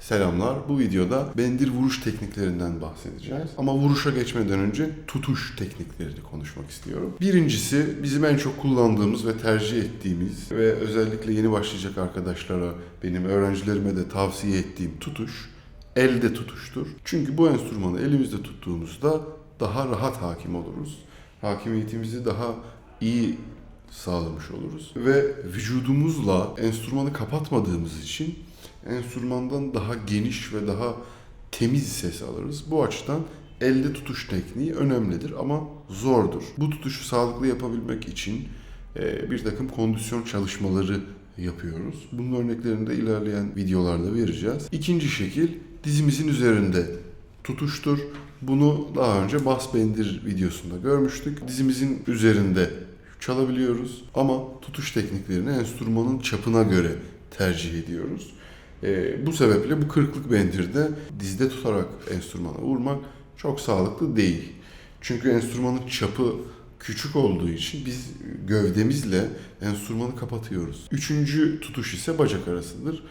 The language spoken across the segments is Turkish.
Selamlar. Bu videoda bendir vuruş tekniklerinden bahsedeceğiz. Ama vuruşa geçmeden önce tutuş tekniklerini konuşmak istiyorum. Birincisi bizim en çok kullandığımız ve tercih ettiğimiz ve özellikle yeni başlayacak arkadaşlara, benim öğrencilerime de tavsiye ettiğim tutuş elde tutuştur. Çünkü bu enstrümanı elimizde tuttuğumuzda daha rahat hakim oluruz. Hakimiyetimizi daha iyi sağlamış oluruz. Ve vücudumuzla enstrümanı kapatmadığımız için enstrümandan daha geniş ve daha temiz ses alırız. Bu açıdan elde tutuş tekniği önemlidir ama zordur. Bu tutuşu sağlıklı yapabilmek için bir takım kondisyon çalışmaları yapıyoruz. Bunun örneklerini de ilerleyen videolarda vereceğiz. İkinci şekil dizimizin üzerinde tutuştur. Bunu daha önce bas bendir videosunda görmüştük. Dizimizin üzerinde çalabiliyoruz ama tutuş tekniklerini enstrümanın çapına göre tercih ediyoruz. Bu sebeple bu kırklık bendirde dizde tutarak enstrümana vurmak çok sağlıklı değil. Çünkü enstrümanın çapı küçük olduğu için biz gövdemizle enstrümanı kapatıyoruz. Üçüncü tutuş ise bacak arasıdır.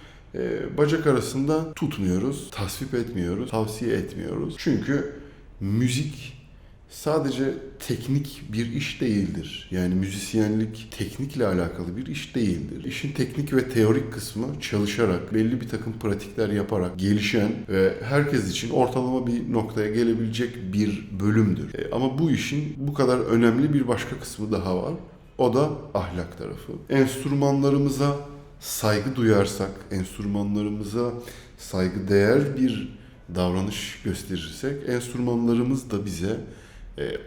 Bacak arasında tutmuyoruz, tasvip etmiyoruz, tavsiye etmiyoruz. Çünkü müzik sadece teknik bir iş değildir. Yani müzisyenlik teknikle alakalı bir iş değildir. İşin teknik ve teorik kısmı çalışarak, belli bir takım pratikler yaparak gelişen ve herkes için ortalama bir noktaya gelebilecek bir bölümdür. Ama bu işin bu kadar önemli bir başka kısmı daha var. O da ahlak tarafı. Enstrümanlarımıza saygı duyarsak, enstrümanlarımıza saygıdeğer bir davranış gösterirsek, enstrümanlarımız da bize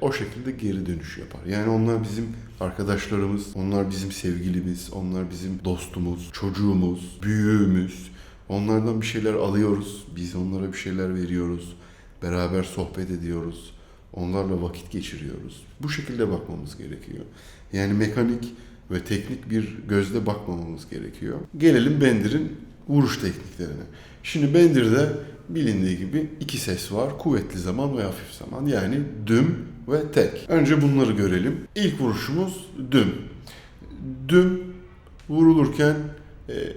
o şekilde geri dönüş yapar. Yani onlar bizim arkadaşlarımız, onlar bizim sevgilimiz, onlar bizim dostumuz, çocuğumuz, büyüğümüz. Onlardan bir şeyler alıyoruz, biz onlara bir şeyler veriyoruz, beraber sohbet ediyoruz, onlarla vakit geçiriyoruz. Bu şekilde bakmamız gerekiyor. Yani mekanik ve teknik bir gözle bakmamamız gerekiyor. Gelelim bendirin vuruş tekniklerine. Şimdi bendirde bilindiği gibi iki ses var. Kuvvetli zaman ve hafif zaman. Yani düm ve tek. Önce bunları görelim. İlk vuruşumuz düm. Düm vurulurken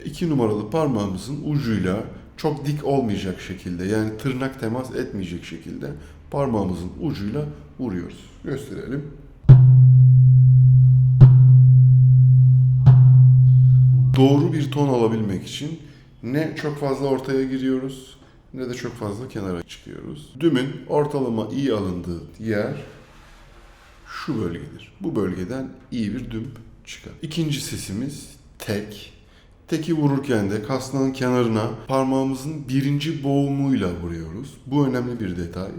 2 numaralı parmağımızın ucuyla çok dik olmayacak şekilde, yani tırnak temas etmeyecek şekilde parmağımızın ucuyla vuruyoruz. Gösterelim. Doğru bir ton alabilmek için ne çok fazla ortaya giriyoruz ne de çok fazla kenara çıkıyoruz. Dümün ortalama iyi alındığı yer şu bölgedir. Bu bölgeden iyi bir düm çıkar. İkinci sesimiz tek. Teki vururken de kasnağın kenarına parmağımızın birinci boğumuyla vuruyoruz. Bu önemli bir detay.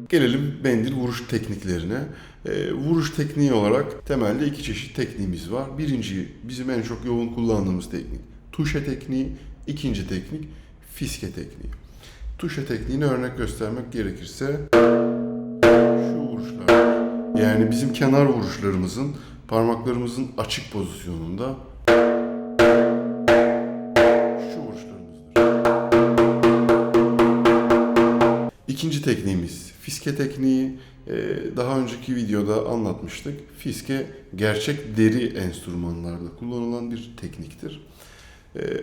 Gelelim bendir vuruş tekniklerine. Vuruş tekniği olarak temelde iki çeşit tekniğimiz var. Birinci, bizim en çok yoğun kullandığımız teknik tuşe tekniği. İkinci teknik fiske tekniği. Tuşe tekniğine örnek göstermek gerekirse şu vuruşlar. Yani bizim kenar vuruşlarımızın parmaklarımızın açık pozisyonunda şu vuruşlarımızdır. İkinci tekniğimiz fiske tekniği. Daha önceki videoda anlatmıştık. Fiske gerçek deri enstrümanlarda kullanılan bir tekniktir.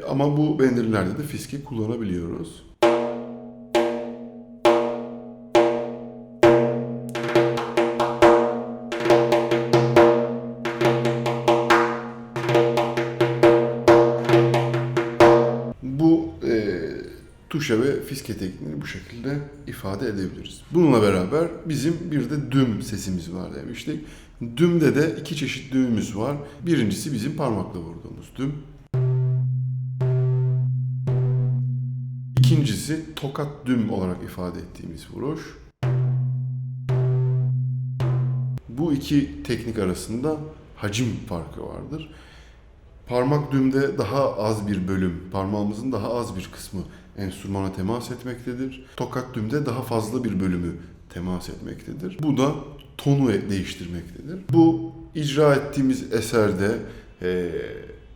Ama bu bendirlerde de fiske kullanabiliyoruz. Bu tuşa ve fiske tekniğini bu şekilde ifade edebiliriz. Bununla beraber bizim bir de düm sesimiz var demiştik. Dümde de iki çeşit dümümüz var. Birincisi bizim parmakla vurduğumuz düm. İkincisi tokat düm olarak ifade ettiğimiz vuruş. Bu iki teknik arasında hacim farkı vardır. Parmak dümde daha az bir bölüm, parmağımızın daha az bir kısmı enstrümana temas etmektedir. Tokat dümde daha fazla bir bölümü temas etmektedir. Bu da tonu değiştirmektedir. Bu icra ettiğimiz eserde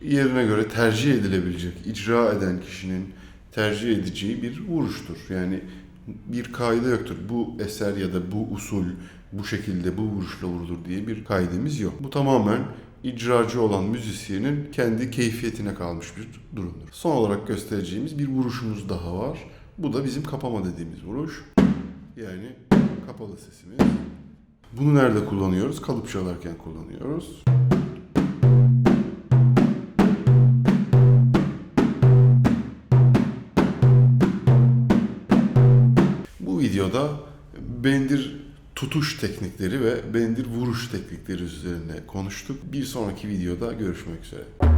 yerine göre tercih edilebilecek, icra eden kişinin tercih edeceği bir vuruştur. Yani bir kaide yoktur. Bu eser ya da bu usul bu şekilde bu vuruşla vurulur diye bir kaidemiz yok. Bu tamamen icracı olan müzisyenin kendi keyfiyetine kalmış bir durumdur. Son olarak göstereceğimiz bir vuruşumuz daha var. Bu da bizim kapama dediğimiz vuruş. Yani kapalı sesimiz. Bunu nerede kullanıyoruz? Kalıp çalarken kullanıyoruz. Bu videoda bendir tutuş teknikleri ve bendir vuruş teknikleri üzerine konuştuk. Bir sonraki videoda görüşmek üzere.